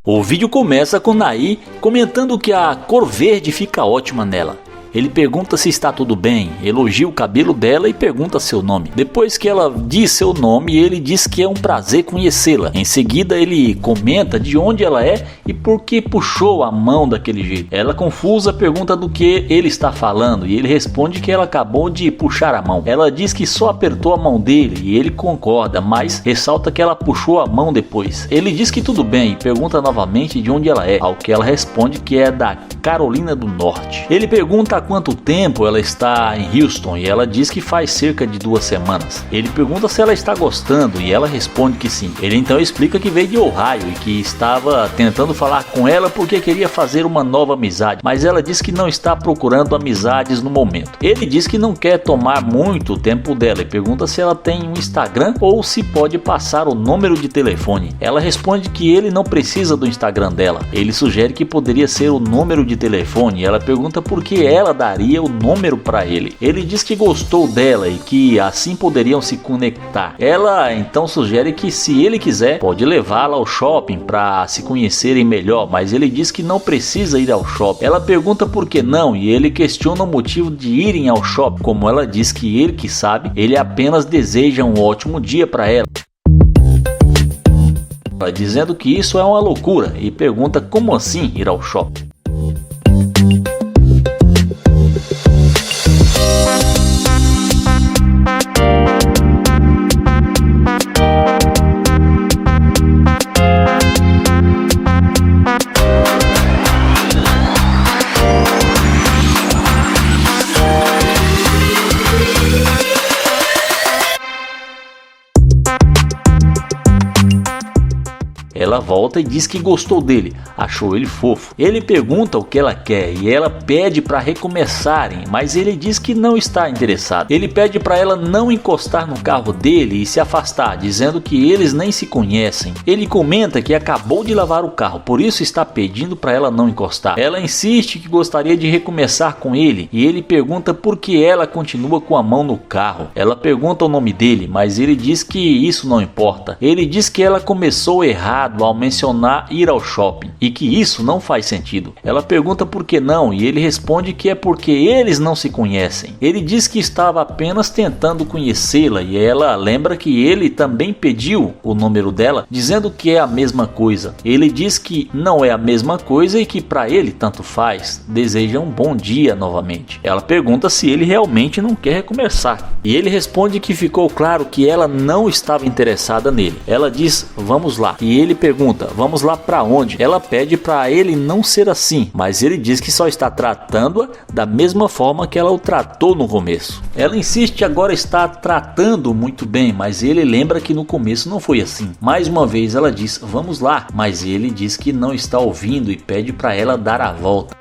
O vídeo começa com Nair comentando que a cor verde fica ótima nela. Ele pergunta se está tudo bem, elogia o cabelo dela e pergunta seu nome. Depois que ela diz seu nome, ele diz que é um prazer conhecê-la. Em seguida ele comenta de onde ela é e por que puxou a mão daquele jeito. Ela, confusa, pergunta do que ele está falando e ele responde que ela acabou de puxar a mão. Ela diz que só apertou a mão dele e ele concorda, mas ressalta que ela puxou a mão depois. Ele diz que tudo bem e pergunta novamente de onde ela é, ao que ela responde que é da Carolina do Norte. Ele pergunta há quanto tempo ela está em Houston e ela diz que faz cerca de 2 semanas. Ele pergunta se ela está gostando e ela responde que sim. Ele então explica que veio de Ohio e que estava tentando falar com ela porque queria fazer uma nova amizade, mas ela diz que não está procurando amizades no momento. Ele diz que não quer tomar muito tempo dela e pergunta se ela tem um Instagram ou se pode passar o número de telefone. Ela responde que ele não precisa do Instagram dela. Ele sugere que poderia ser o número de telefone e ela pergunta por que ela daria o número para ele. Ele diz que gostou dela e que assim poderiam se conectar. Ela então sugere que se ele quiser pode levá-la ao shopping para se conhecerem melhor, mas ele diz que não precisa ir ao shopping. Ela pergunta por que não e ele questiona o motivo de irem ao shopping. Como ela diz que ele que sabe, ele apenas deseja um ótimo dia para ela, dizendo que isso é uma loucura e pergunta como assim ir ao shopping. Ela volta e diz que gostou dele, achou ele fofo. Ele pergunta o que ela quer e ela pede para recomeçarem, mas ele diz que não está interessado. Ele pede para ela não encostar no carro dele e se afastar, dizendo que eles nem se conhecem. Ele comenta que acabou de lavar o carro, por isso está pedindo para ela não encostar. Ela insiste que gostaria de recomeçar com ele e ele pergunta por que ela continua com a mão no carro. Ela pergunta o nome dele, mas ele diz que isso não importa. Ele diz que ela começou errado ao mencionar ir ao shopping e que isso não faz sentido. Ela pergunta por que não e ele responde que é porque eles não se conhecem. Ele diz que estava apenas tentando conhecê-la e ela lembra que ele também pediu o número dela, dizendo que é a mesma coisa. Ele diz que não é a mesma coisa e que para ele tanto faz. Deseja um bom dia novamente. Ela pergunta se ele realmente não quer recomeçar e ele responde que ficou claro que ela não estava interessada nele. Ela diz vamos lá e ele pergunta vamos lá para onde? Ela pede para ele não ser assim, mas ele diz que só está tratando-a da mesma forma que ela o tratou no começo. Ela insiste que agora está tratando muito bem, mas ele lembra que no começo não foi assim. Mais uma vez ela diz vamos lá, mas ele diz que não está ouvindo e pede para ela dar a volta.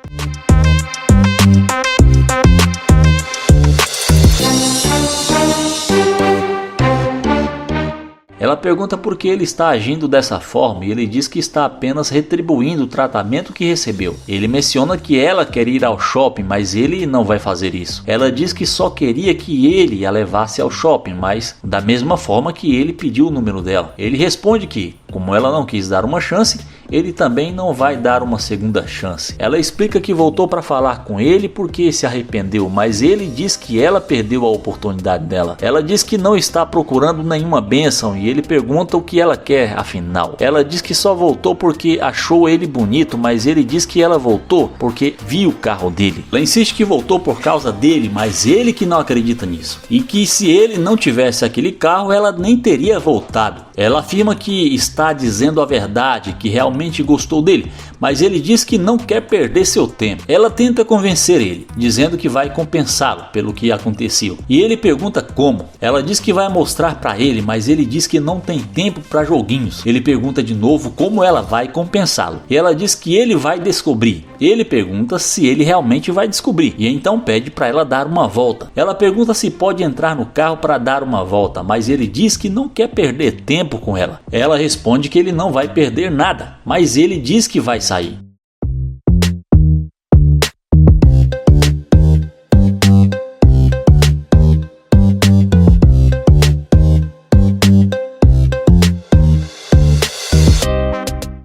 Ela pergunta por que ele está agindo dessa forma e ele diz que está apenas retribuindo o tratamento que recebeu. Ele menciona que ela quer ir ao shopping, mas ele não vai fazer isso. Ela diz que só queria que ele a levasse ao shopping, mas da mesma forma que ele pediu o número dela. Ele responde que, como ela não quis dar uma chance, ele também não vai dar uma segunda chance. Ela explica que voltou para falar com ele porque se arrependeu, mas ele diz que ela perdeu a oportunidade dela. Ela diz que não está procurando nenhuma bênção e ele pergunta o que ela quer afinal. Ela diz que só voltou porque achou ele bonito, mas ele diz que ela voltou porque viu o carro dele. Ela insiste que voltou por causa dele, mas ele que não acredita nisso. E que se ele não tivesse aquele carro, ela nem teria voltado. Ela afirma que está dizendo a verdade, que realmente gostou dele, mas ele diz que não quer perder seu tempo. Ela tenta convencer ele, dizendo que vai compensá-lo pelo que aconteceu. E ele pergunta como. Ela diz que vai mostrar para ele, mas ele diz que não tem tempo para joguinhos. Ele pergunta de novo como ela vai compensá-lo. E ela diz que ele vai descobrir. Ele pergunta se ele realmente vai descobrir. E então pede para ela dar uma volta. Ela pergunta se pode entrar no carro para dar uma volta, mas ele diz que não quer perder tempo com ela. Ela responde que ele não vai perder nada, mas ele diz que vai sair.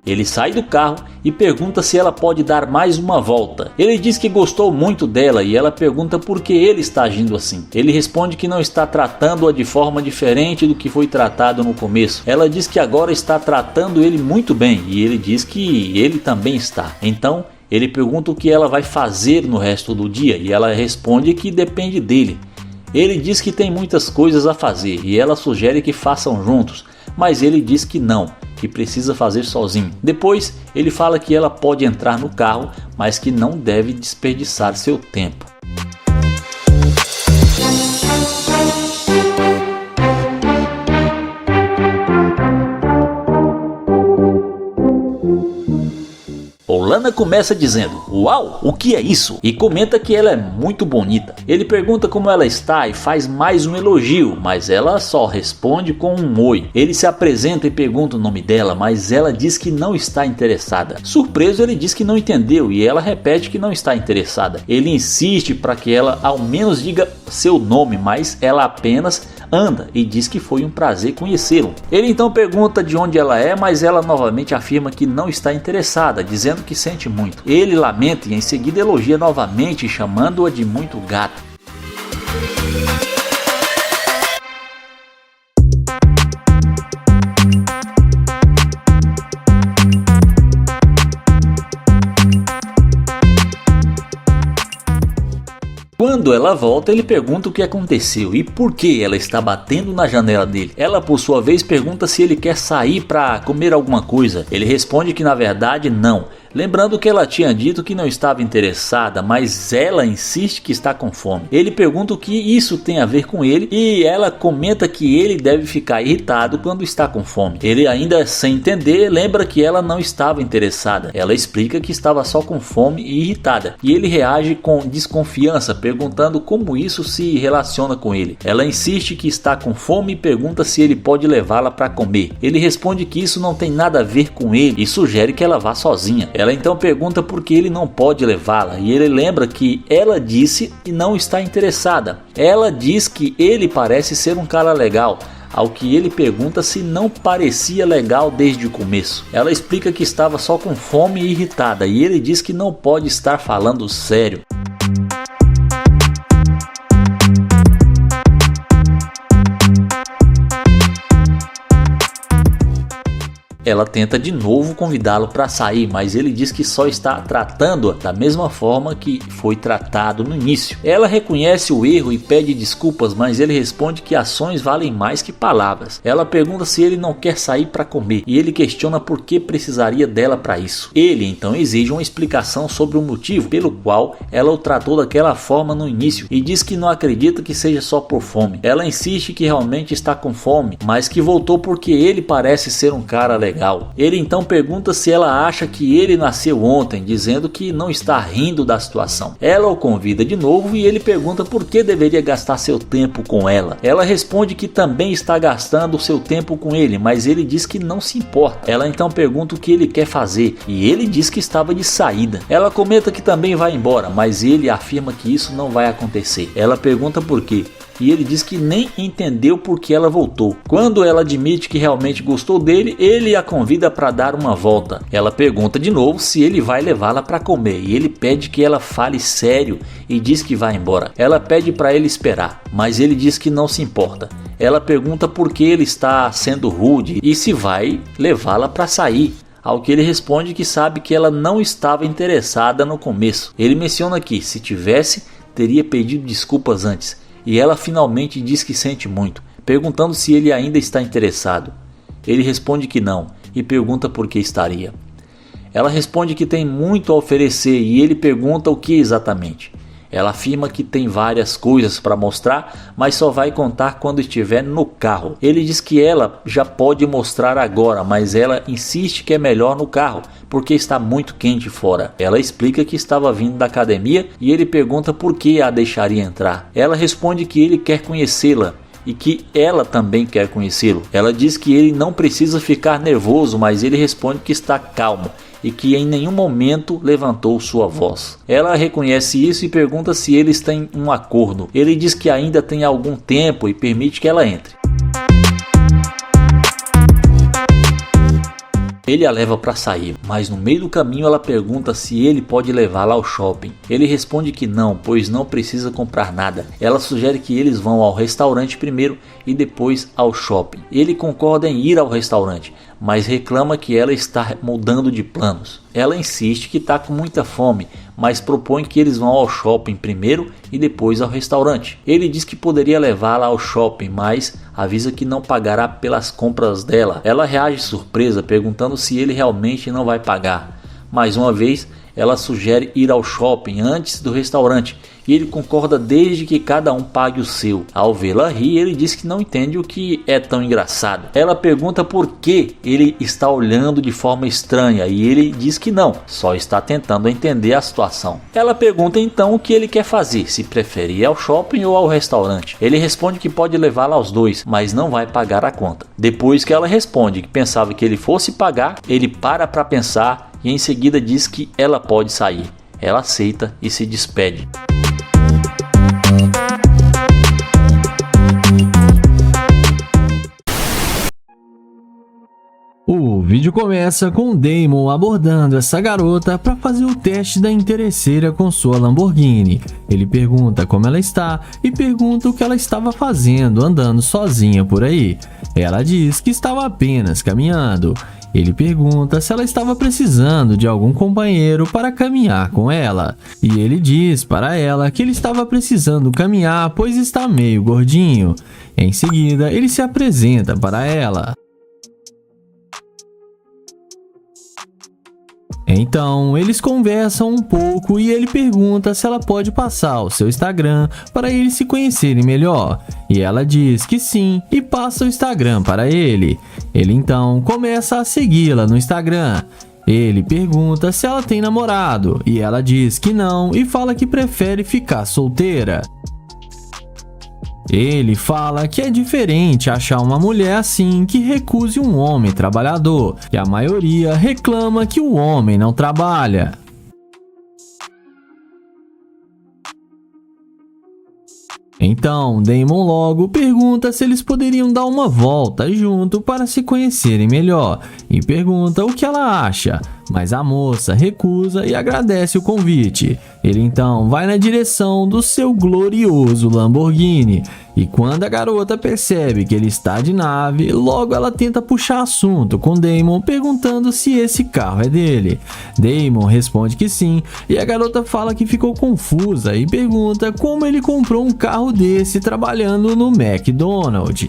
Ele Ele sai do carro e pergunta se ela pode dar mais uma volta. Ele diz que gostou muito dela e ela pergunta por que ele está agindo assim. Ele responde que não está tratando-a de forma diferente do que foi tratado no começo. Ela diz que agora está tratando ele muito bem e ele diz que ele também está. Então ele pergunta o que ela vai fazer no resto do dia e ela responde que depende dele. Ele diz que tem muitas coisas a fazer e ela sugere que façam juntos, mas ele diz que não, que precisa fazer sozinho. Depois ele fala que ela pode entrar no carro, mas que não deve desperdiçar seu tempo. Lana começa dizendo: "Uau, o que é isso?" e comenta que ela é muito bonita. Ele pergunta como ela está e faz mais um elogio, mas ela só responde com um oi. Ele se apresenta e pergunta o nome dela, mas ela diz que não está interessada. Surpreso, ele diz que não entendeu e ela repete que não está interessada. Ele insiste para que ela ao menos diga seu nome, mas ela apenas anda e diz que foi um prazer conhecê-lo. Ele então pergunta de onde ela é, mas ela novamente afirma que não está interessada, dizendo que sente muito. Ele lamenta e em seguida elogia novamente, chamando-a de muito gata. Quando ela volta, ele pergunta o que aconteceu e por que ela está batendo na janela dele. Ela, por sua vez, pergunta se ele quer sair para comer alguma coisa. Ele responde que na verdade não, lembrando que ela tinha dito que não estava interessada, mas ela insiste que está com fome. Ele pergunta o que isso tem a ver com ele e ela comenta que ele deve ficar irritado quando está com fome. Ele, ainda sem entender, lembra que ela não estava interessada. Ela explica que estava só com fome e irritada e ele reage com desconfiança, perguntando como isso se relaciona com ele. Ela insiste que está com fome e pergunta se ele pode levá-la para comer. Ele responde que isso não tem nada a ver com ele e sugere que ela vá sozinha. Ela então pergunta por que ele não pode levá-la e ele lembra que ela disse que não está interessada. Ela diz que ele parece ser um cara legal, ao que ele pergunta se não parecia legal desde o começo. Ela explica que estava só com fome e irritada e ele diz que não pode estar falando sério. Ela tenta de novo convidá-lo para sair, mas ele diz que só está tratando-a da mesma forma que foi tratado no início. Ela reconhece o erro e pede desculpas, mas ele responde que ações valem mais que palavras. Ela pergunta se ele não quer sair para comer e ele questiona por que precisaria dela para isso. Ele então exige uma explicação sobre o motivo pelo qual ela o tratou daquela forma no início e diz que não acredita que seja só por fome. Ela insiste que realmente está com fome, mas que voltou porque ele parece ser um cara legal. Ele então pergunta se ela acha que ele nasceu ontem, dizendo que não está rindo da situação. Ela o convida de novo e ele pergunta por que deveria gastar seu tempo com ela. Ela responde que também está gastando seu tempo com ele, mas ele diz que não se importa. Ela então pergunta o que ele quer fazer e ele diz que estava de saída. Ela comenta que também vai embora, mas ele afirma que isso não vai acontecer. Ela pergunta por quê e ele diz que nem entendeu por que ela voltou. Quando ela admite que realmente gostou dele, ele a convida para dar uma volta. Ela pergunta de novo se ele vai levá-la para comer e ele pede que ela fale sério e diz que vai embora. Ela pede para ele esperar, mas ele diz que não se importa. Ela pergunta por que ele está sendo rude e se vai levá-la para sair. Ao que ele responde que sabe que ela não estava interessada no começo. Ele menciona que, se tivesse, teria pedido desculpas antes. E ela finalmente diz que sente muito, perguntando se ele ainda está interessado. Ele responde que não e pergunta por que estaria. Ela responde que tem muito a oferecer e ele pergunta o que exatamente. Ela afirma que tem várias coisas para mostrar, mas só vai contar quando estiver no carro. Ele diz que ela já pode mostrar agora, mas ela insiste que é melhor no carro, porque está muito quente fora. Ela explica que estava vindo da academia e ele pergunta por que a deixaria entrar. Ela responde que ele quer conhecê-la e que ela também quer conhecê-lo. Ela diz que ele não precisa ficar nervoso, mas ele responde que está calmo e que em nenhum momento levantou sua voz. Ela reconhece isso e pergunta se eles têm um acordo. Ele diz que ainda tem algum tempo e permite que ela entre. Ele a leva para sair, mas no meio do caminho ela pergunta se ele pode levá-la ao shopping. Ele responde que não, pois não precisa comprar nada. Ela sugere que eles vão ao restaurante primeiro e depois ao shopping. Ele concorda em ir ao restaurante, mas reclama que ela está mudando de planos. Ela insiste que está com muita fome, mas propõe que eles vão ao shopping primeiro e depois ao restaurante. Ele diz que poderia levá-la ao shopping, mas avisa que não pagará pelas compras dela. Ela reage surpresa, perguntando se ele realmente não vai pagar. Mais uma vez, ela sugere ir ao shopping antes do restaurante e ele concorda desde que cada um pague o seu. Ao vê-la rir, ele diz que não entende o que é tão engraçado. Ela pergunta por que ele está olhando de forma estranha e ele diz que não, só está tentando entender a situação. Ela pergunta então o que ele quer fazer, se prefere ir ao shopping ou ao restaurante. Ele responde que pode levá-la aos dois, mas não vai pagar a conta. Depois que ela responde que pensava que ele fosse pagar, ele para pensar e em seguida diz que ela pode sair. Ela aceita e se despede. O vídeo começa com Damon abordando essa garota para fazer o teste da interesseira com sua Lamborghini. Ele pergunta como ela está e pergunta o que ela estava fazendo andando sozinha por aí. Ela diz que estava apenas caminhando. Ele pergunta se ela estava precisando de algum companheiro para caminhar com ela. E ele diz para ela que ele estava precisando caminhar pois está meio gordinho. Em seguida, ele se apresenta para ela. Então, eles conversam um pouco e ele pergunta se ela pode passar o seu Instagram para eles se conhecerem melhor. E ela diz que sim e passa o Instagram para ele. Ele então começa a segui-la no Instagram. Ele pergunta se ela tem namorado e ela diz que não e fala que prefere ficar solteira. Ele fala que é diferente achar uma mulher assim que recuse um homem trabalhador, que a maioria reclama que o homem não trabalha. Então, Damon logo pergunta se eles poderiam dar uma volta junto para se conhecerem melhor e pergunta o que ela acha, mas a moça recusa e agradece o convite. Ele então vai na direção do seu glorioso Lamborghini e quando a garota percebe que ele está de nave, logo ela tenta puxar assunto com Damon perguntando se esse carro é dele. Damon responde que sim e a garota fala que ficou confusa e pergunta como ele comprou um carro desse trabalhando no McDonald's.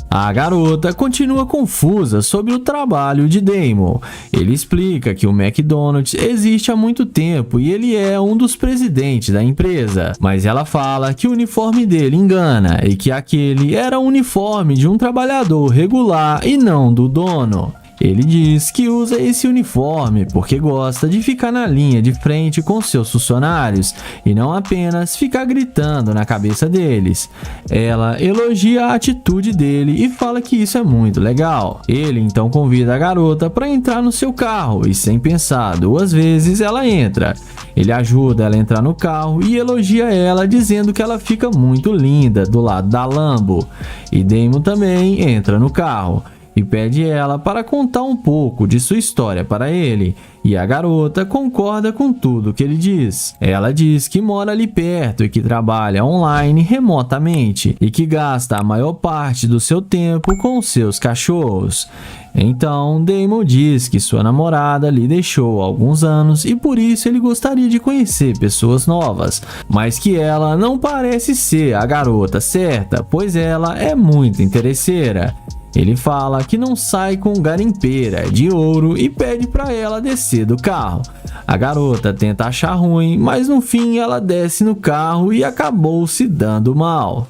A garota continua confusa sobre o trabalho de Damon. Ele explica que o McDonald's existe há muito tempo e ele é um dos presidentes da empresa. Mas ela fala que o uniforme dele engana e que aquele era o uniforme de um trabalhador regular e não do dono. Ele diz que usa esse uniforme porque gosta de ficar na linha de frente com seus funcionários e não apenas ficar gritando na cabeça deles. Ela elogia a atitude dele e fala que isso é muito legal. Ele então convida a garota para entrar no seu carro e sem pensar duas vezes ela entra. Ele ajuda ela a entrar no carro e elogia ela dizendo que ela fica muito linda do lado da Lambo. E Damon também entra no carro e pede ela para contar um pouco de sua história para ele, e a garota concorda com tudo que ele diz. Ela diz que mora ali perto e que trabalha online remotamente e que gasta a maior parte do seu tempo com seus cachorros. Então, Damon diz que sua namorada lhe deixou há alguns anos e por isso ele gostaria de conhecer pessoas novas, mas que ela não parece ser a garota certa, pois ela é muito interesseira. Ele fala que não sai com garimpeira de ouro e pede para ela descer do carro. A garota tenta achar ruim, mas no fim ela desce no carro e acabou se dando mal.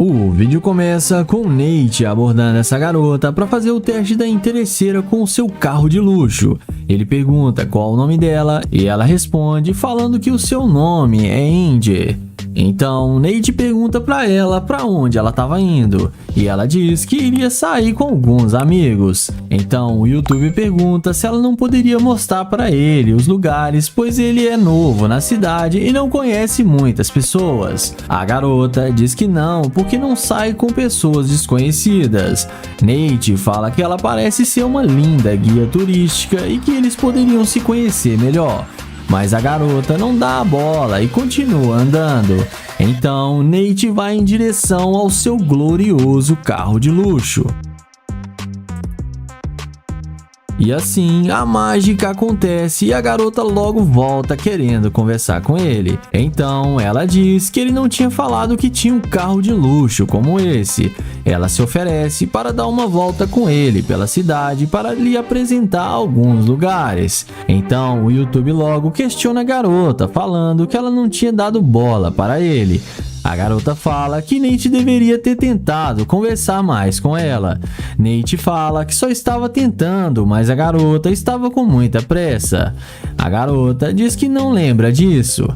O vídeo começa com Nate abordando essa garota para fazer o teste da interesseira com o seu carro de luxo. Ele pergunta qual o nome dela e ela responde falando que o seu nome é Angie. Então Nate pergunta pra ela pra onde ela estava indo e ela diz que iria sair com alguns amigos. Então o YouTube pergunta se ela não poderia mostrar pra ele os lugares, pois ele é novo na cidade e não conhece muitas pessoas. A garota diz que não, porque não sai com pessoas desconhecidas. Nate fala que ela parece ser uma linda guia turística e que eles poderiam se conhecer melhor. Mas a garota não dá a bola e continua andando. Então Nate vai em direção ao seu glorioso carro de luxo. E assim, a mágica acontece e a garota logo volta querendo conversar com ele. Então, ela diz que ele não tinha falado que tinha um carro de luxo como esse. Ela se oferece para dar uma volta com ele pela cidade para lhe apresentar alguns lugares. Então, o YouTube logo questiona a garota, falando que ela não tinha dado bola para ele. A garota fala que Nate deveria ter tentado conversar mais com ela. Nate fala que só estava tentando, mas a garota estava com muita pressa. A garota diz que não lembra disso.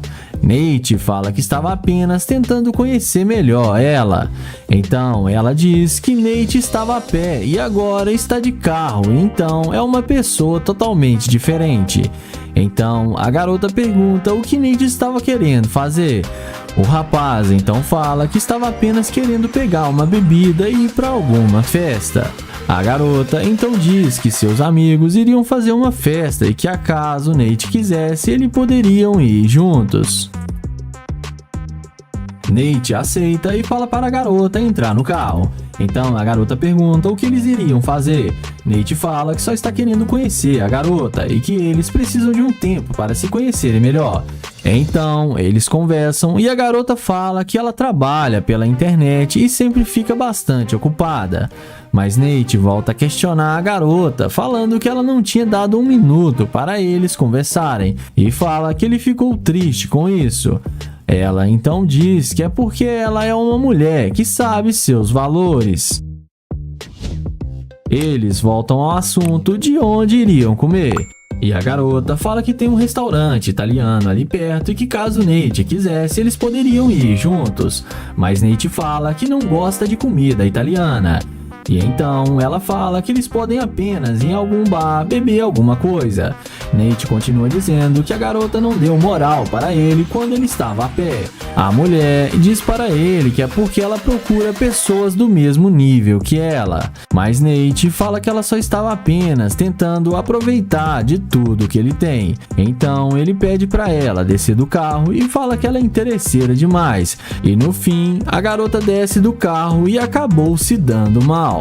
Nate fala que estava apenas tentando conhecer melhor ela. Então ela diz que Nate estava a pé e agora está de carro, então é uma pessoa totalmente diferente. Então a garota pergunta o que Nate estava querendo fazer. O rapaz então fala que estava apenas querendo pegar uma bebida e ir para alguma festa. A garota então diz que seus amigos iriam fazer uma festa e que acaso Nate quisesse, eles poderiam ir juntos. Nate aceita e fala para a garota entrar no carro. Então a garota pergunta o que eles iriam fazer. Nate fala que só está querendo conhecer a garota e que eles precisam de um tempo para se conhecerem melhor. Então eles conversam e a garota fala que ela trabalha pela internet e sempre fica bastante ocupada. Mas Nate volta a questionar a garota, falando que ela não tinha dado um minuto para eles conversarem e fala que ele ficou triste com isso. Ela então diz que é porque ela é uma mulher que sabe seus valores. Eles voltam ao assunto de onde iriam comer. E a garota fala que tem um restaurante italiano ali perto e que caso Nate quisesse, eles poderiam ir juntos. Mas Nate fala que não gosta de comida italiana. E então ela fala que eles podem apenas ir em algum bar beber alguma coisa. Nate continua dizendo que a garota não deu moral para ele quando ele estava a pé. A mulher diz para ele que é porque ela procura pessoas do mesmo nível que ela. Mas Nate fala que ela só estava apenas tentando aproveitar de tudo que ele tem. Então ele pede para ela descer do carro e fala que ela é interesseira demais. E no fim, a garota desce do carro e acabou se dando mal.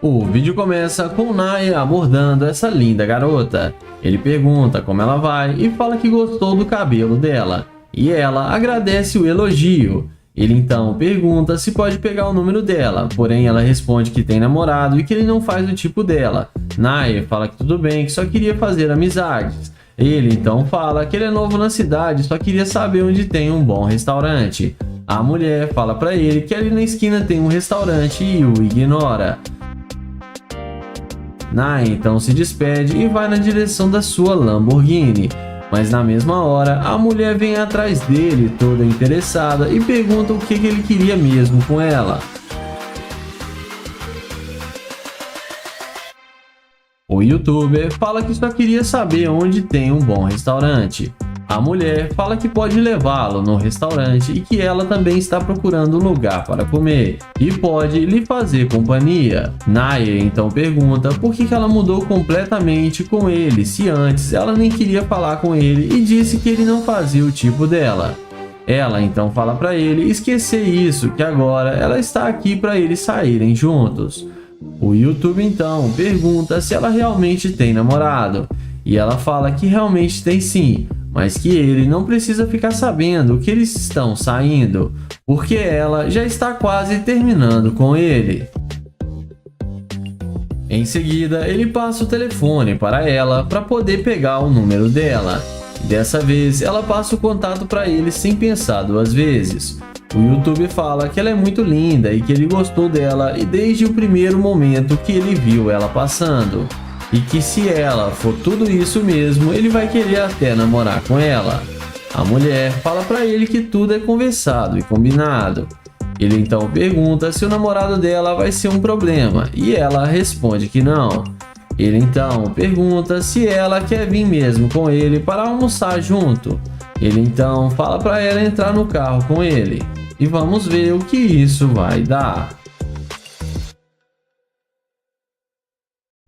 O vídeo começa com Naya abordando essa linda garota. Ele pergunta como ela vai e fala que gostou do cabelo dela. E ela agradece o elogio. Ele então pergunta se pode pegar o número dela, porém ela responde que tem namorado e que ele não faz o tipo dela. Naya fala que tudo bem, que só queria fazer amizades. Ele então fala que ele é novo na cidade e só queria saber onde tem um bom restaurante. A mulher fala pra ele que ali na esquina tem um restaurante e o ignora. Naya então se despede e vai na direção da sua Lamborghini. Mas na mesma hora, a mulher vem atrás dele toda interessada e pergunta o que ele queria mesmo com ela. O youtuber fala que só queria saber onde tem um bom restaurante. A mulher fala que pode levá-lo no restaurante e que ela também está procurando um lugar para comer e pode lhe fazer companhia. Naya então pergunta por que ela mudou completamente com ele, se antes ela nem queria falar com ele e disse que ele não fazia o tipo dela. Ela então fala para ele esquecer isso, que agora ela está aqui para eles saírem juntos. O YouTube então pergunta se ela realmente tem namorado e ela fala que realmente tem sim, mas que ele não precisa ficar sabendo que eles estão saindo, porque ela já está quase terminando com ele. Em seguida, ele passa o telefone para ela para poder pegar o número dela. Dessa vez, ela passa o contato para ele sem pensar duas vezes. O YouTube fala que ela é muito linda e que ele gostou dela e desde o primeiro momento que ele viu ela passando. E que se ela for tudo isso mesmo, ele vai querer até namorar com ela. A mulher fala para ele que tudo é conversado e combinado. Ele então pergunta se o namorado dela vai ser um problema e ela responde que não. Ele então pergunta se ela quer vir mesmo com ele para almoçar junto. Ele então fala para ela entrar no carro com ele. E vamos ver o que isso vai dar.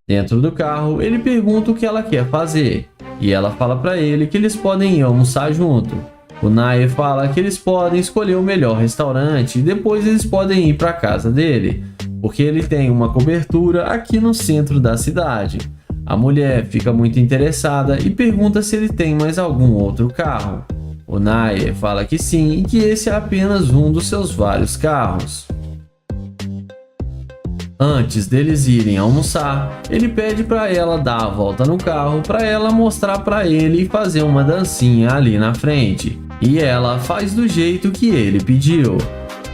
Dentro do carro, ele pergunta o que ela quer fazer. E ela fala para ele que eles podem ir almoçar junto. O Nair fala que eles podem escolher o melhor restaurante e depois eles podem ir para a casa dele, porque ele tem uma cobertura aqui no centro da cidade. A mulher fica muito interessada e pergunta se ele tem mais algum outro carro. O Nair fala que sim e que esse é apenas um dos seus vários carros. Antes deles irem almoçar, ele pede para ela dar a volta no carro para ela mostrar para ele e fazer uma dancinha ali na frente. E ela faz do jeito que ele pediu.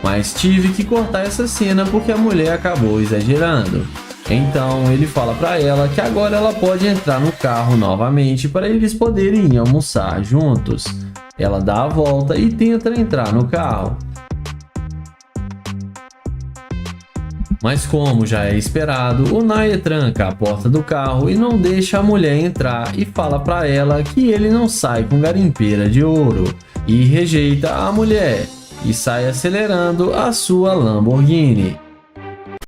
Mas tive que cortar essa cena porque a mulher acabou exagerando. Então ele fala para ela que agora ela pode entrar no carro novamente para eles poderem ir almoçar juntos. Ela dá a volta e tenta entrar no carro. Mas como já é esperado, o Nair tranca a porta do carro e não deixa a mulher entrar e fala para ela que ele não sai com garimpeira de ouro e rejeita a mulher e sai acelerando a sua Lamborghini.